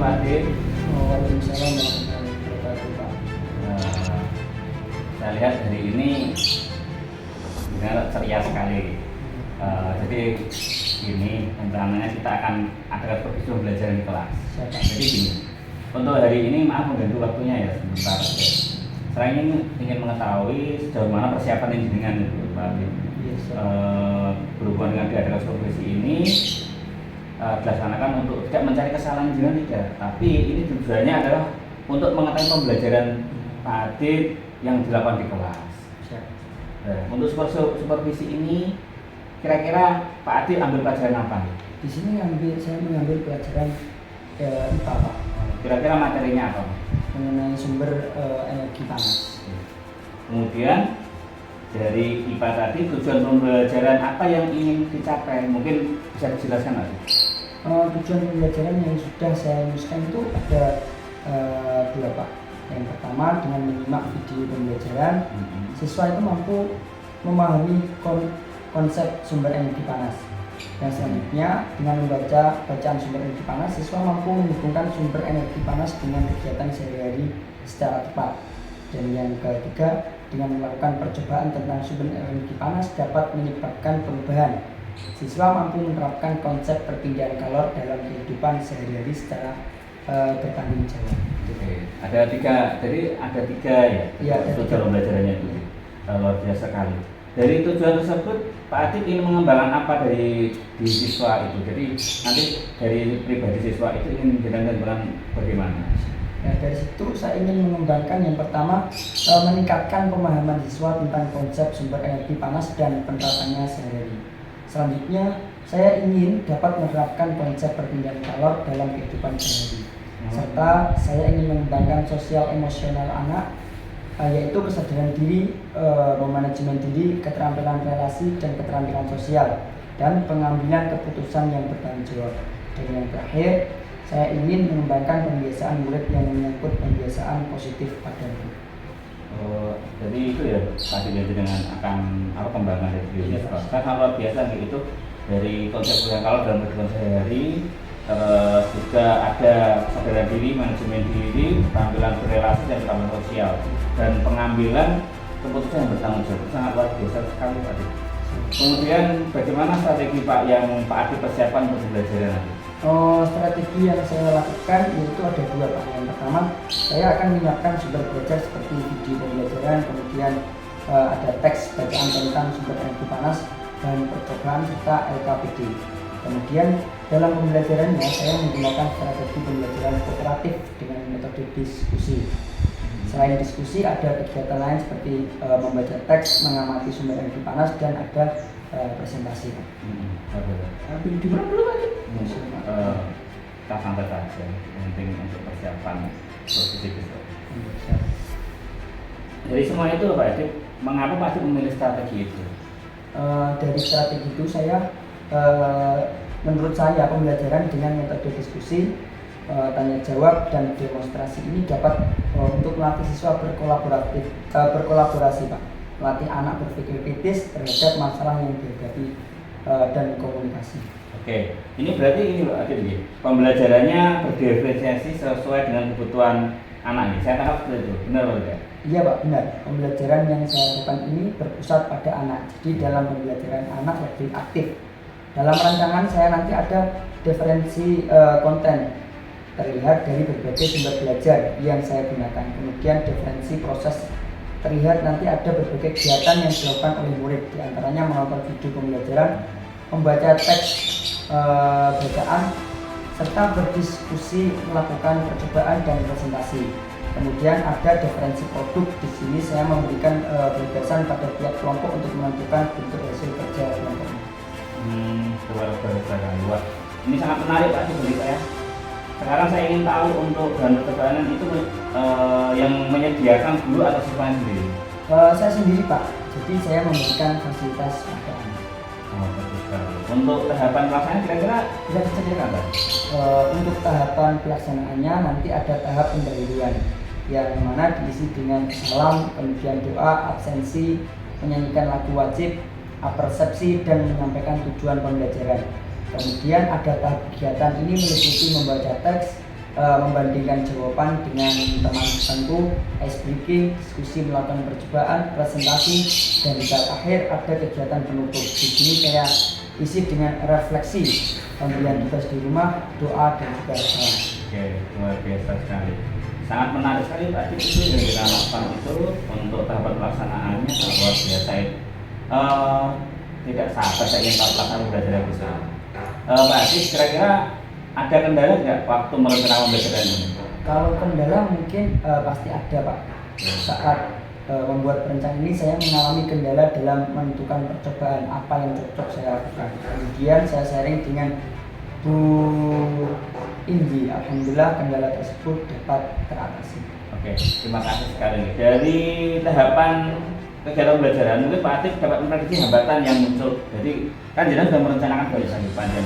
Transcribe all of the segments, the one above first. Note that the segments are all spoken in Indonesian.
Pak Ade. Waalaikumsalam warahmatullahi wabarakatuh, Pak. Saya lihat hari ini benar ceria sekali. Jadi ini rencananya kita akan ada supervisi pembelajaran di kelas. Siapa? Jadi gini, untuk hari ini maaf mengganggu waktunya ya sebentar. Saya ingin mengetahui sejauh mana persiapan dengan itu Pak Ade. Yes, Berhubungan dengan diadakan supervisi ini dilaksanakan untuk tidak mencari kesalahan dengan tidak, tapi ini tujuannya adalah untuk mengetahui pembelajaran Pak Ade yang dilakukan di kelas. Untuk supervisi ini kira-kira Pak Ade ambil pelajaran apa nih? Di sini saya mengambil pelajaran IPA, Pak. Kira-kira materinya apa? Mengenai sumber energi panas. Kemudian dari IPA tadi tujuan pembelajaran apa yang ingin dicapai? Mungkin bisa dijelaskan lagi. Tujuan pembelajaran yang sudah saya rumuskan itu ada dua, Pak. Yang pertama, dengan menyimak video pembelajaran, siswa itu mampu memahami konsep sumber energi panas. Yang selanjutnya, dengan membaca bacaan sumber energi panas, siswa mampu menghubungkan sumber energi panas dengan kegiatan sehari-hari secara tepat. Dan yang ketiga, dengan melakukan percobaan tentang sumber energi panas dapat menyebabkan perubahan. Siswa mampu menerapkan konsep perpindahan kalor dalam kehidupan sehari-hari secara bertanggung jawab. Oke, ada tiga, jadi ada tiga ya, Iya, tujuan pembelajarannya itu luar biasa sekali. Dari tujuan tersebut, Pak Ade ingin mengembangkan apa dari di siswa itu? Jadi nanti dari pribadi siswa itu ingin menjalankan bagaimana? Nah, dari situ saya ingin mengembangkan yang pertama, meningkatkan pemahaman siswa tentang konsep sumber energi panas dan penerapannya sehari-hari. Selanjutnya, saya ingin dapat menerapkan konsep perpindahan kalor dalam kehidupan sehari-hari. Serta saya ingin mengembangkan sosial emosional anak, yaitu kesadaran diri, memanajemen diri, keterampilan relasi, dan keterampilan sosial, dan pengambilan keputusan yang bertanggung jawab. Dan yang terakhir, saya ingin mengembangkan pembiasaan murid yang menyangkut pembiasaan positif pada murid. Jadi itu ya tadi dengan akan apa kembangan dari dirinya sekolah. Kan kalau biasa gitu dari konsep yang kalau dalam kehidupan sehari-hari, terus juga ada kesadaran diri, manajemen diri, keterampilan berrelasi dan keterampilan sosial, dan pengambilan keputusan yang bertanggung jawab. Sangat luar biasa sekali Pak Ade. Kemudian bagaimana strategi Pak yang Pak Ade persiapan untuk pembelajaran nanti? Strategi yang saya lakukan yaitu ada dua, Pak. Yang pertama, saya akan menyiapkan sumber belajar seperti video pembelajaran, kemudian ada teks bacaan tentang sumber energi panas dan percobaan serta LKPD. Kemudian dalam pembelajarannya saya menggunakan strategi pembelajaran kooperatif dengan metode diskusi. Selain diskusi, ada kegiatan lain seperti membaca teks, mengamati sumber energi panas, dan ada presentasi. Tapi di mana dulu Pak? Kita santai saja, penting untuk persiapan posisi besok. Dari semua itu Pak Ade, mengapa Pak Ade memilih strategi itu? Dari strategi itu saya, menurut saya pembelajaran dengan metode diskusi, tanya jawab dan demonstrasi ini dapat untuk melatih siswa berkolaborasi, Pak. Melatih anak berpikir kritis terhadap masalah yang dihadapi dan komunikasi. Oke, ini berarti ini Pak Ade, pembelajarannya berdiferensiasi sesuai dengan kebutuhan anak ini. Saya tangkap seperti itu, benar Pak Ade? Iya Pak, benar. Pembelajaran yang saya lakukan ini berpusat pada anak. Jadi dalam pembelajaran anak lebih aktif. Dalam rancangan saya nanti ada diferensi konten terlihat dari berbagai sumber belajar yang saya gunakan. Kemudian diferensi proses terlihat nanti ada berbagai kegiatan yang dilakukan oleh murid, diantaranya menonton video pembelajaran, membaca teks bacaan, serta berdiskusi, melakukan percobaan dan presentasi. Kemudian ada diferensi produk. Di sini saya memberikan batasan pada tiap kelompok untuk menentukan bentuk hasil kerja kelompoknya. Luar. Ini sangat menarik Pak bagi saya. Sekarang saya ingin tahu untuk bahan percobaan itu yang menyediakan guru atau siswa sendiri? Saya sendiri Pak. Jadi saya memberikan fasilitas pada anak. Untuk tahapan pelaksanaan kira-kira bisa disediakan Pak? Untuk tahapan pelaksanaannya nanti ada tahap pendahuluan yang mana diisi dengan salam, kemudian doa, absensi, menyanyikan lagu wajib, apersepsi, dan menyampaikan tujuan pembelajaran. Kemudian ada tahap kegiatan ini meliputi membaca teks, membandingkan jawaban dengan teman tertentu, ice breaking, diskusi melakukan percobaan, presentasi, dan terakhir ada kegiatan penutup. Di sini saya isi dengan refleksi, pemberian tugas di rumah, doa, dan juga salam. Oke, luar biasa sekali. Sangat menarik sekali Pak Adib itu yang kita lakukan itu untuk tahapan pelaksanaannya sangat luar biasa itu. Tidak sabar saya ingin tahu pelaksanaan pembelajaran bisa. Pak Adib kira-kira ada kendala nggak waktu merencanakan pembelajaran ini? Kalau kendala mungkin pasti ada Pak. Saat membuat perencanaan ini saya mengalami kendala dalam menentukan percobaan apa yang cocok saya lakukan. Kemudian saya sharing dengan Bu Indi. Alhamdulillah kendala tersebut dapat teratasi. Oke, terima kasih sekali. Dari tahapan kegiatan pembelajaran mungkin Pak Adib dapat memprediksi hambatan yang muncul. Jadi kan jenengan sudah merencanakan banyak sekali panjang.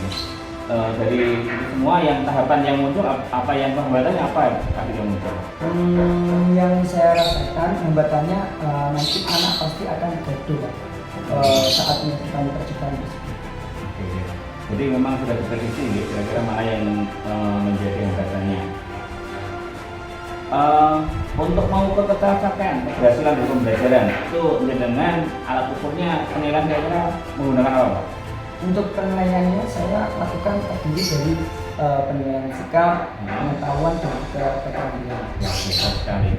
Dari semua yang tahapan yang muncul apa yang hambatannya apa yang muncul? Yang saya rasakan hambatannya nanti anak pasti akan gaduh saat melakukan percobaan tersebut. Oke. Jadi memang sudah diprediksi kira-kira mana yang menjadi hambatannya. Untuk mengukur ketercapaian keberhasilan dari pembelajaran itu dengan alat ukurnya penilaian kira-kira menggunakan apa Pak? Untuk penilaiannya saya lakukan terdiri dari penilaian sikap, pengetahuan, dan juga keterampilan. Ya, besar sekali.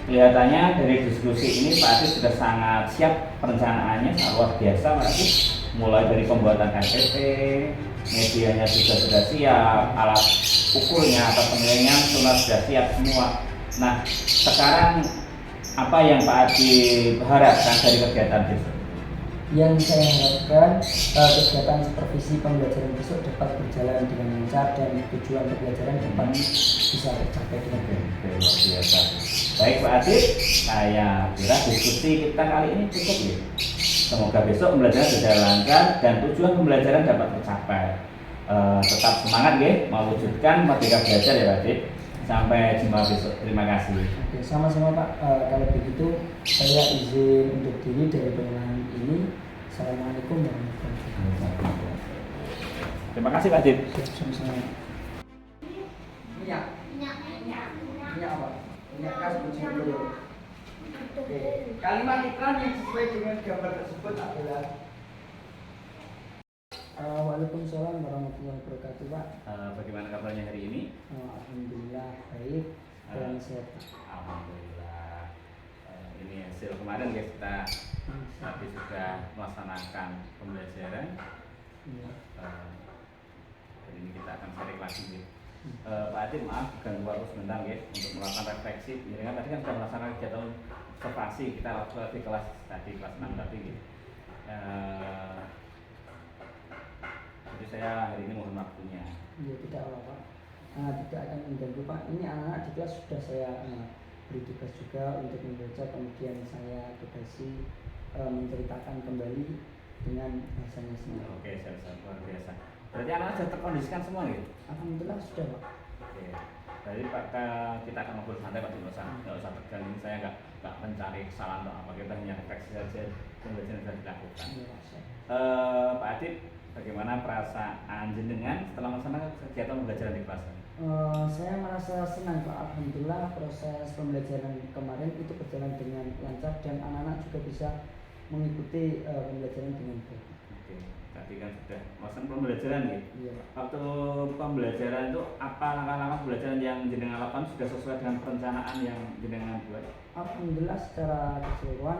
Kelihatannya dari diskusi ini Pak Adib sudah sangat siap perencanaannya, sangat luar biasa Pak Adib. Mulai dari pembuatan KTP, medianya juga sudah siap, alat ukurnya atau penilaiannya sudah siap semua. Nah, sekarang apa yang Pak Adib harapkan dari kegiatan besok? Yang saya harapkan kegiatan supervisi pembelajaran besok dapat berjalan dengan lancar dan tujuan pembelajaran dapat bisa tercapai dengan baik. Luar biasa. Baik Pak Adib, saya kira diskusi kita kali ini cukup ya. Semoga besok pembelajaran berjalan lancar dan tujuan pembelajaran dapat tercapai. Tetap semangat ya, mewujudkan Merdeka Belajar ya Pak Adib. Sampai jumpa besok. Terima kasih. Oke, sama-sama Pak. Kalau begitu saya izin untuk diri dari penilaian ini. Assalamualaikum warahmatullahi wabarakatuh. Terima kasih Pak Adib. Sama-sama. Minyak apa? Minyak kas bersih dulu. Oke. Kalimat iklan yang sesuai dengan gambar tersebut adalah Waalaikumsalam warahmatullahi wabarakatuh Pak. Bagaimana kabarnya hari ini? Alhamdulillah baik dan sehat. Alhamdulillah. Ini hasil kemarin guys, kita tadi sudah melaksanakan pembelajaran. Hari ini kita akan sharing lagi nih. Pak Adib maaf ganggu waktu sebentar ya untuk melakukan refleksi. Jadi kan tadi kan sudah melaksanakan kegiatan observasi, kita lakukan di kelas tadi kelas 6 tadi gitu. Jadi saya hari ini mohon waktunya. Iya tidak apa-apa. Tidak akan mengganggu Pak. Ini anak-anak di kelas sudah saya beri tugas juga untuk membaca, kemudian saya tugasi menceritakan kembali dengan bahasanya sendiri. Oke, siap-siap, luar biasa. Berarti anak-anak sudah terkondisikan semua gitu? Alhamdulillah sudah Pak. Oke. Jadi Pak, kita akan ngobrol santai Pak, nggak usah tegang. Ini saya nggak mencari kesalahan atau apa, kita hanya refleksi saja pembelajaran yang sudah dilakukan. Pak Adib, bagaimana perasaan jenengan setelah melaksanakan kegiatan pembelajaran di kelas? Saya merasa senang Pak. Alhamdulillah proses pembelajaran kemarin itu berjalan dengan lancar dan anak-anak juga bisa mengikuti pembelajaran dengan baik. Oke, tadi kan sudah melaksanakan pembelajaran ya? Iya. Waktu pembelajaran itu apa langkah-langkah pembelajaran yang jenengan lakukan sudah sesuai dengan perencanaan yang jenengan buat? Alhamdulillah secara keseluruhan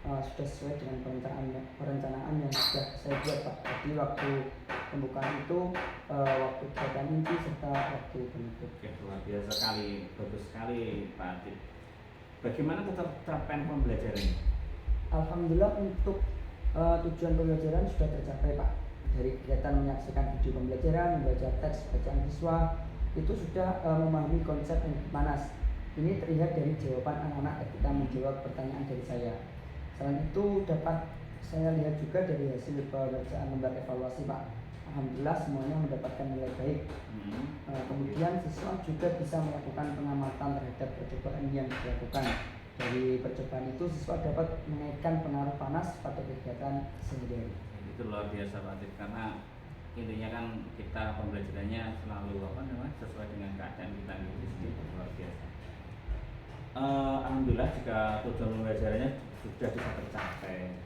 sudah sesuai dengan perencanaan yang sudah saya buat Pak. Jadi waktu pembukaan itu, waktu kegiatan inti serta waktu penutup. Oke, luar biasa sekali, bagus sekali Pak Adib. Bagaimana ketercapaian pembelajaran? Alhamdulillah untuk tujuan pembelajaran sudah tercapai Pak. Dari kegiatan menyaksikan video pembelajaran, membaca teks bacaan siswa, itu sudah memahami konsep yang panas. Ini terlihat dari jawaban anak-anak ketika menjawab pertanyaan dari saya. Selain itu dapat saya lihat juga dari hasil pembacaan lembar evaluasi Pak. Alhamdulillah semuanya mendapatkan nilai baik. Kemudian siswa juga bisa melakukan pengamatan terhadap percobaan yang dilakukan. Dari percobaan itu siswa dapat mengaitkan pengaruh panas pada kegiatan sehari-hari. Itu luar biasa Pak Adib, karena intinya kan kita pembelajarannya selalu sesuai dengan keadaan kita gitu, luar biasa. Alhamdulillah jika tujuan pembelajarannya sudah bisa tercapai.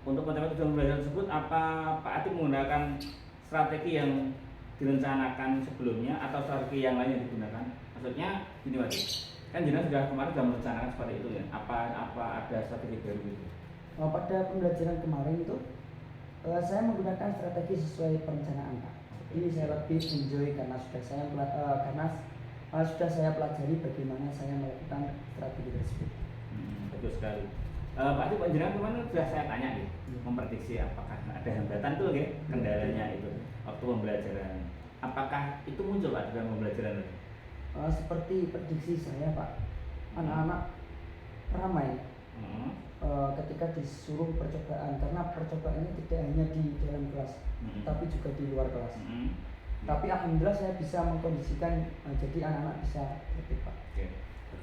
Untuk mencapai tujuan pembelajaran tersebut, apa Pak Adib menggunakan strategi yang direncanakan sebelumnya atau strategi yang lain yang digunakan? Maksudnya gini Pak Adib, kan jenengan sudah kemarin sudah merencanakan seperti itu ya. Apa ada strategi baru itu? Pada pembelajaran kemarin itu saya menggunakan strategi sesuai perencanaan Pak. Ini saya lebih enjoy karena sudah saya pelajari bagaimana saya melakukan strategi tersebut. Betul sekali. Pak Adib, jenengan kemarin sudah saya tanya nih, memprediksi apakah ada hambatan tuh ya, kendalanya itu waktu pembelajaran. Apakah itu muncul Pak dalam pembelajaran itu? Seperti prediksi saya Pak, anak-anak ramai ketika disuruh percobaan, karena percobaan ini tidak hanya di dalam kelas, tapi juga di luar kelas. Tapi alhamdulillah saya bisa mengkondisikan jadi anak-anak bisa tertib Pak. Oke,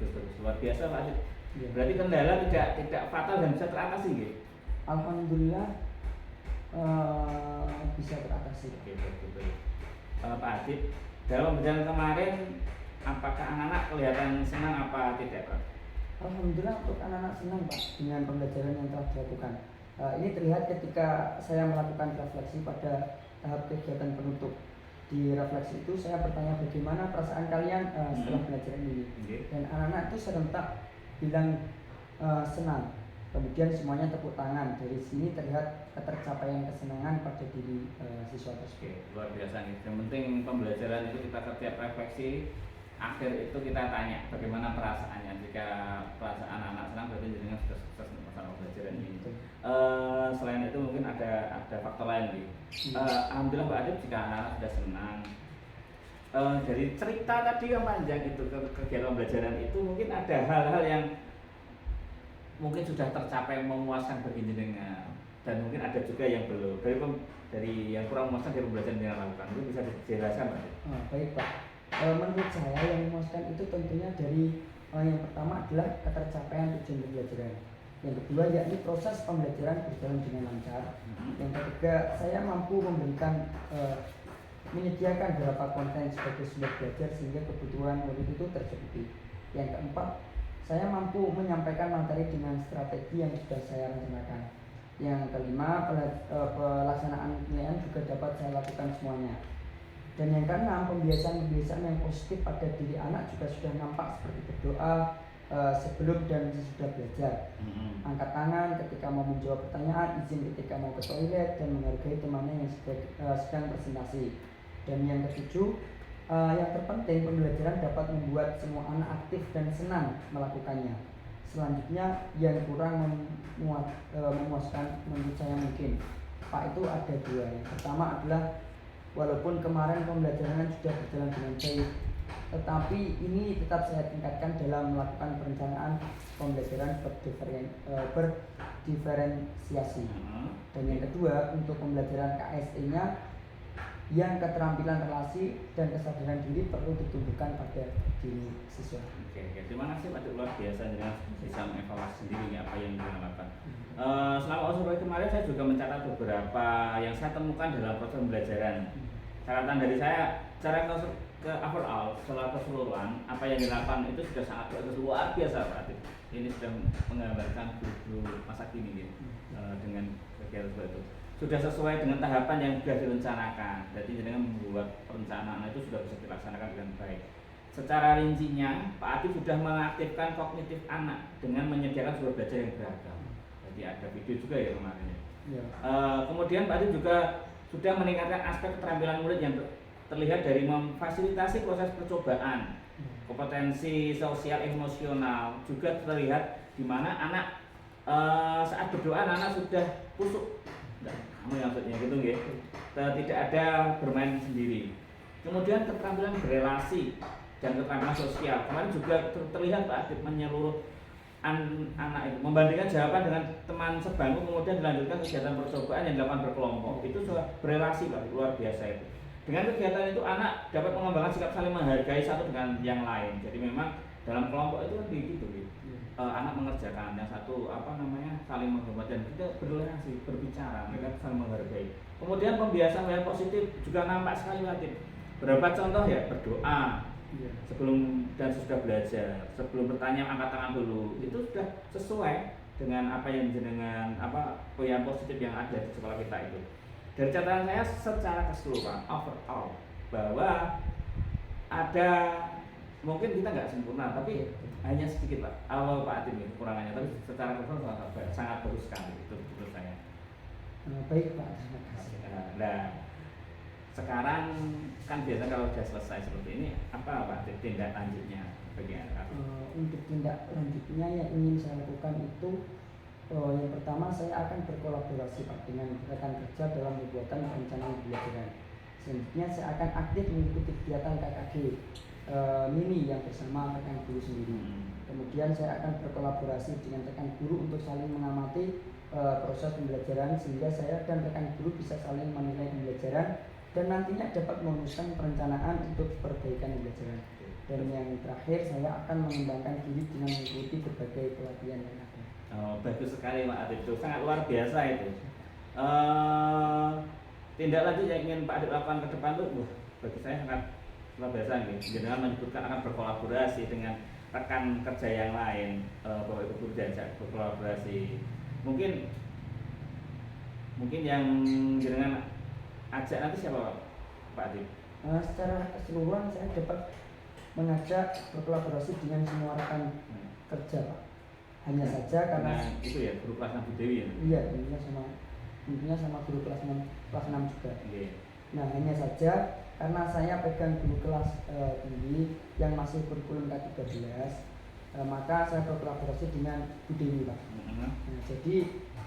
bagus, luar biasa Pak Adib. Ya. Berarti kendala tidak fatal dan bisa teratasi gitu? Alhamdulillah bisa teratasi. Oke, betul. Pak Adib, dalam pembelajaran kemarin apakah anak-anak kelihatan senang apa tidak Pak? Alhamdulillah untuk anak-anak senang Pak dengan pembelajaran yang telah dilakukan. Ini terlihat ketika saya melakukan refleksi pada tahap kegiatan penutup. Di refleksi itu saya bertanya bagaimana perasaan kalian setelah pembelajaran ini. Dan anak-anak itu serentak bilang senang. Kemudian semuanya tepuk tangan. Dari sini terlihat ketercapaian kesenangan pada diri siswa tersebut. Luar biasa nih. Yang penting pembelajaran itu kita setiap refleksi akhir itu kita tanya bagaimana perasaannya. Jika perasaan anak senang berarti jenengan sudah sukses untuk masalah pembelajaran ini. Selain itu mungkin ada faktor lain nih. Alhamdulillah Pak Adib jika anak sudah senang. Dari cerita tadi yang panjang itu kegiatan pembelajaran itu mungkin ada hal-hal yang mungkin sudah tercapai memuaskan bagi jenengan dan mungkin ada juga yang belum dari yang kurang memuaskan dari pembelajaran yang lakukan. Itu bisa dijelaskan Pak? Baik Pak. Menurut saya yang memuaskan itu tentunya dari yang pertama adalah ketercapaian tujuan pembelajaran. Yang kedua yakni proses pembelajaran berjalan dengan lancar. Yang ketiga saya mampu menyediakan beberapa konten sebagai sumber belajar sehingga kebutuhan murid itu tercukupi. Yang keempat, saya mampu menyampaikan materi dengan strategi yang sudah saya rencanakan. Yang kelima, pelaksanaan penilaian juga dapat saya lakukan semuanya. Dan yang keenam, pembiasaan yang positif pada diri anak juga sudah nampak seperti berdoa sebelum dan sesudah belajar, angkat tangan ketika mau menjawab pertanyaan, izin ketika mau ke toilet, dan menghargai temannya yang sedang presentasi. Dan yang ketujuh, yang terpenting pembelajaran dapat membuat semua anak aktif dan senang melakukannya. Selanjutnya yang kurang memuaskan menurut saya mungkin Pak itu ada dua. Yang pertama adalah walaupun kemarin pembelajaran sudah berjalan dengan baik, tetapi ini tetap saya tingkatkan dalam melakukan perencanaan pembelajaran berdiferensiasi. Dan yang kedua, untuk pembelajaran KSE-nya yang keterampilan relasi dan kesadaran diri perlu ditumbuhkan pada diri siswa. Oke. Terima kasih Pak, luar biasa dengan bisa mengevaluasi sendiri apa yang dilakukan. Selama observasi kemarin saya juga mencatat beberapa yang saya temukan dalam proses pembelajaran. Catatan dari saya, cara overall setelah keseluruhan apa yang dilakukan itu sudah sangat bagus, luar biasa Pak. Ini sudah menggambarkan guru masa kini dengan kegiatan seperti itu. Sudah sesuai dengan tahapan yang sudah direncanakan. Jadi dengan membuat perencanaan itu sudah bisa dilaksanakan dengan baik. Secara rincinya, Pak Adib sudah mengaktifkan kognitif anak dengan menyediakan sumber belajar yang beragam. Jadi ada video juga ya kemarin. Ya. Kemudian Pak Adib juga sudah meningkatkan aspek keterampilan murid yang terlihat dari memfasilitasi proses percobaan, kompetensi sosial emosional juga terlihat di mana anak saat berdoa anak sudah kusuk. Kamu yang maksudnya gitu ya. Tidak ada bermain sendiri. Kemudian keterampilan berelasi dan keterampilan sosial. Kemarin juga terlihat Pak Adib menyeluruh anak itu membandingkan jawaban dengan teman sebangku, kemudian dilanjutkan kegiatan percobaan yang dilakukan berkelompok. Itu sudah berelasi Pak, luar biasa itu. Dengan kegiatan itu anak dapat mengembangkan sikap saling menghargai satu dengan yang lain. Jadi memang dalam kelompok itu kan begitu gitu. anak mengerjakan, yang satu saling menghormati dan kita berrelasi, berbicara, mereka saling menghargai. Kemudian pembiasaan yang positif juga nampak sekali Latif. Berapa contoh ya, berdoa sebelum dan sudah belajar, sebelum bertanya angkat tangan dulu, itu sudah sesuai dengan apa yang yang positif yang ada di sekolah kita itu. Dari catatan saya secara keseluruhan overall bahwa ada mungkin kita nggak sempurna tapi hanya sedikit Pak, Pak Atim ini kekurangannya, tapi secara keseluruhan sangat bagus sekali itu menurut saya. Baik Pak, terima kasih. Nah, sekarang kan biasa kalau sudah selesai seperti ini apa Pak tindak lanjutnya bagi anak? Untuk tindak lanjutnya yang ingin saya lakukan itu yang pertama saya akan berkolaborasi Pak dengan rekan kerja dalam pembuatan perencanaan pembelajaran. Selanjutnya saya akan aktif mengikuti kegiatan KKG mini yang bersama rekan guru sendiri. Kemudian saya akan berkolaborasi dengan rekan guru untuk saling mengamati proses pembelajaran sehingga saya dan rekan guru bisa saling menilai pembelajaran dan nantinya dapat merumuskan perencanaan untuk perbaikan pembelajaran. Dan yang terakhir saya akan mengembangkan diri dengan mengikuti berbagai pelatihan yang ada. Bagus sekali Pak Adib, itu sangat luar biasa itu. Tindak lanjut yang ingin Pak Adib lakukan ke depan tuh, bagi saya sangat luar biasa gitu. Dengan menyebutkan akan berkolaborasi dengan rekan kerja yang lain, Bapak Ibu guru diajak berkolaborasi. Mungkin yang dengan ajak nanti siapa Pak Adib? Secara keseluruhan saya dapat mengajak berkolaborasi dengan semua rekan kerja Pak. Hanya saja karena itu ya guru kelas 6 Bu Dewi ya? Iya, tentunya sama guru kelas 6 juga. Nah, hanya saja karena saya pegang guru kelas tinggi yang masih kurikulum K13, maka saya berkolaborasi dengan Bu Dewi Pak. Nah, jadi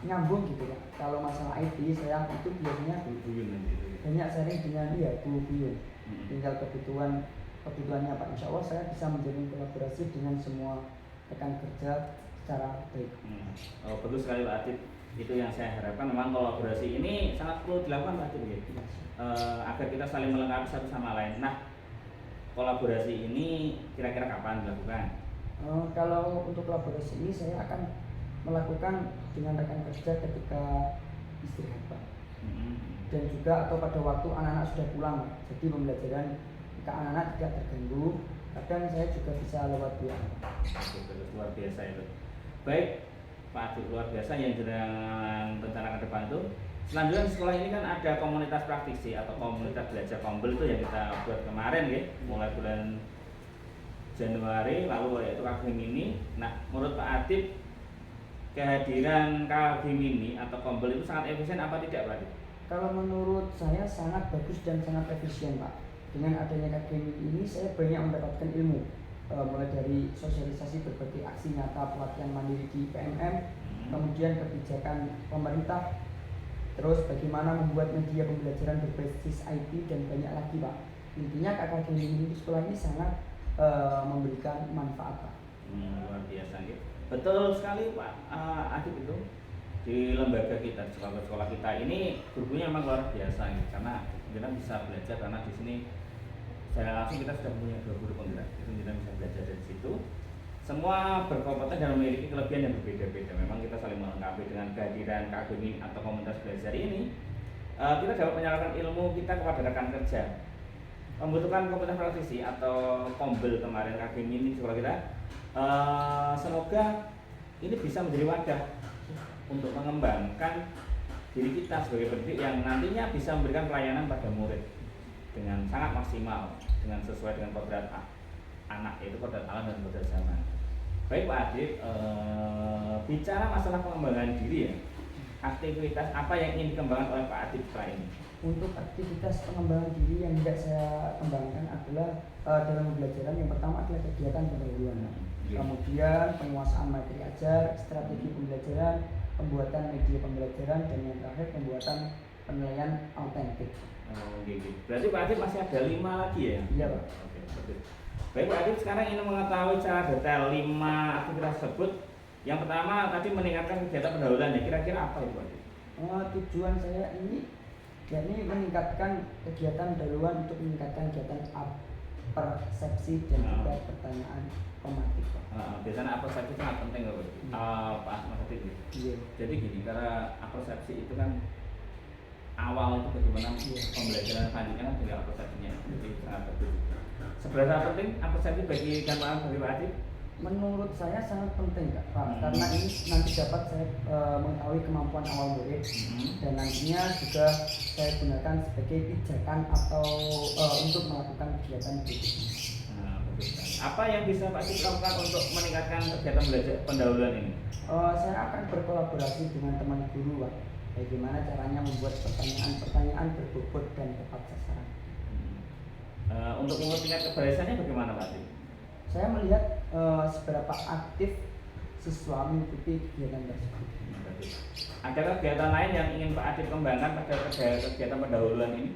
nyambung gitu Pak. Kalau masalah IT saya itu biasanya banyak sharing dengan Bu Buyun. Tinggal kebutuhannya Pak. Insya Allah saya bisa menjalin kolaborasi dengan semua rekan kerja secara baik. Betul sekali Pak Adib. Itu yang saya harapkan, memang kolaborasi ini sangat perlu dilakukan Pak Adib ya. Agar kita saling melengkapi satu sama lain. Nah, kolaborasi ini kira-kira kapan dilakukan? Kalau untuk kolaborasi ini saya akan melakukan dengan rekan kerja ketika istirahat Pak. Dan juga atau pada waktu anak-anak sudah pulang, jadi pembelajaran ke anak-anak tidak terganggu. Kadang saya juga bisa lewat pulang. Betul, luar biasa itu. Baik Pak Adib, luar biasa yang dengan rencana ke depan itu. Selanjutnya di sekolah ini kan ada komunitas praktisi atau komunitas belajar kombel itu yang kita buat kemarin ya, mulai bulan Januari lalu yaitu KKG Mini. Nah, menurut Pak Adib kehadiran KKG Mini atau kombel itu sangat efisien apa tidak Pak Adib? Kalau menurut saya sangat bagus dan sangat efisien Pak. Dengan adanya KKG Mini ini saya banyak mendapatkan ilmu, mulai dari sosialisasi berbagai aksi nyata pelatihan mandiri di PMM, kemudian kebijakan pemerintah, terus bagaimana membuat media pembelajaran berbasis IT dan banyak lagi Pak. Intinya KKG Mini di sekolah ini sangat memberikan manfaat Pak. Luar biasa gitu. Betul sekali Pak Adib, itu di lembaga kita, di sekolah kita ini gurunya memang luar biasa gitu. Karena kita bisa belajar karena di sini secara langsung kita sudah punya 2 guru penggerak, itu kita bisa belajar dari situ. Semua berkompeten dan memiliki kelebihan yang berbeda-beda. Memang kita saling melengkapi dengan kehadiran KKG atau komunitas belajar ini. Kita dapat menyalurkan ilmu kita kepada rekan kerja. Membutuhkan kompetensi praktisi atau kombel kemarin KKG ini sekolah kita. Semoga ini bisa menjadi wadah untuk mengembangkan diri kita sebagai pendidik yang nantinya bisa memberikan pelayanan pada murid dengan sangat maksimal, dengan sesuai dengan kodrat anak, yaitu kodrat alam dan kodrat zaman. Baik Pak Adib, bicara masalah pengembangan diri ya, aktivitas apa yang ingin dikembangkan oleh Pak Adib setelah ini? Untuk aktivitas pengembangan diri yang tidak saya kembangkan adalah dalam pembelajaran yang pertama adalah kegiatan pendahuluan, kemudian penguasaan materi ajar, strategi pembelajaran, pembuatan media pembelajaran, dan yang terakhir pembuatan penilaian autentik. Gitu. Berarti Pak Adib masih ada 5 lagi ya? Iya Pak. Oke, betul. Baik Pak Adib, sekarang ingin mengetahui secara detail 5 aktivitas tersebut. Yang pertama tadi meningkatkan kegiatan pendahuluan ya, kira-kira apa itu Pak Adib? Tujuan saya ini yakni meningkatkan kegiatan pendahuluan untuk meningkatkan kegiatan persepsi dan juga pertanyaan pematik, Pak. Biasanya persepsi sangat penting loh, Pak Mas Adit. Iya. Jadi gini, karena persepsi itu kan awal itu bagaimana pembelajaran selanjutnya kan tinggal persepsinya, jadi sangat penting. Seberapa penting persepsi bagi jamaah bagi Pak Adit? Menurut saya sangat penting, Pak, karena ini nanti dapat saya mengetahui kemampuan awal murid dan nantinya juga saya gunakan sebagai pijakan atau untuk melakukan kegiatan berikutnya. Apa yang bisa Pak Adit lakukan untuk meningkatkan kegiatan belajar pendahuluan ini? Saya akan berkolaborasi dengan teman guru, Pak. Bagaimana caranya membuat pertanyaan-pertanyaan berbobot dan tepat sasaran. Untuk mengukur tingkat keberhasilannya bagaimana Pak Adit? Saya melihat seberapa aktif siswa mengikuti kegiatan tersebut. Ada kegiatan lain yang ingin Pak Adit kembangkan pada kegiatan pendahuluan ini?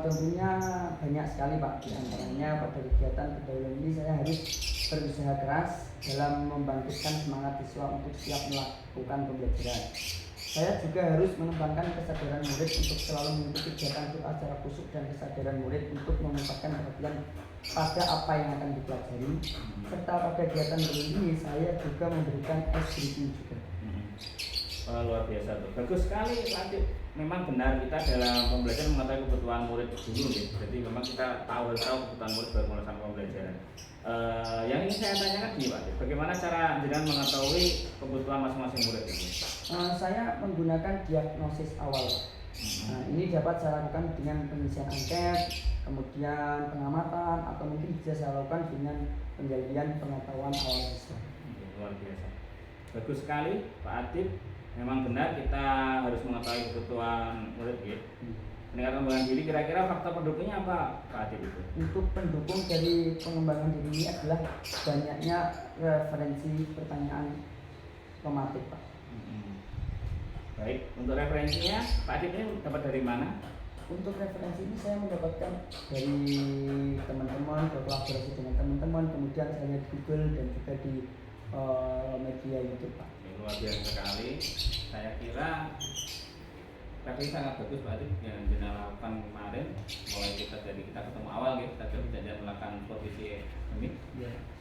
Tentunya banyak sekali, Pak. Di antaranya pada kegiatan pendahuluan ini saya harus berusaha keras dalam membangkitkan semangat siswa untuk siap melakukan pembelajaran. Saya juga harus mengembangkan kesadaran murid untuk selalu mengikuti kegiatan Qur'an secara khusyuk dan kesadaran murid untuk memupaskan perhatian pada apa yang akan dipelajari. Serta pada kegiatan ini saya juga memberikan briefing juga. Luar biasa tuh, bagus sekali Pak Adit. Memang benar kita dalam pembelajaran mengetahui kebutuhan murid dulu nih. Jadi memang kita harus tahu kebutuhan murid baru melakukan pembelajaran. Yang ingin saya tanyakan gini Pak Adit, bagaimana cara jenengan mengetahui kebutuhan masing-masing murid ini? Saya menggunakan diagnosis awal. Nah, ini dapat saya lakukan dengan pengisian angket, kemudian pengamatan, atau mungkin bisa saya lakukan dengan penggalian pengetahuan awal siswa. Luar biasa, bagus sekali Pak Adit. Memang benar kita harus mengetahui kebutuhan murid ya. Peningkatan pengembangan diri, kira-kira faktor pendukungnya apa Pak Adit itu? Untuk pendukung dari pengembangan diri ini adalah banyaknya referensi pertanyaan pematik, Pak. Baik, untuk referensinya Pak Adit ini dapat dari mana? Untuk referensi ini saya mendapatkan dari teman-teman, berkolaborasi dengan teman-teman, kemudian saya lihat di Google dan juga di media YouTube, Pak. Luar biasa sekali. Saya kira tapi sangat bagus Pak Adit yang jenengan lakukan kemarin. Mulai kita ketemu awal ya, kita janjian melakukan posisi ini.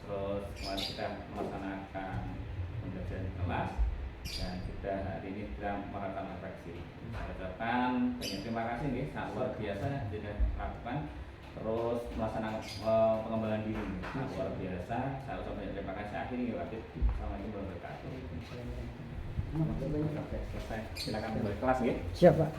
Terus kemarin kita melaksanakan pembelajaran di kelas dan kita hari ini kita melakukan refleksi. Saya ucapkan banyak terima kasih nih, sangat luar biasa jenengan lakukan. Terus melaksanakan pengembangan diri sangat luar biasa. Saya ucapkan banyak terima kasih. Akhirnya ya Pak Adit. Assalamualaikum warahmatullahi wabarakatuh. Oke, selesai. Silakan kembali kelas ya. Siap, Pak.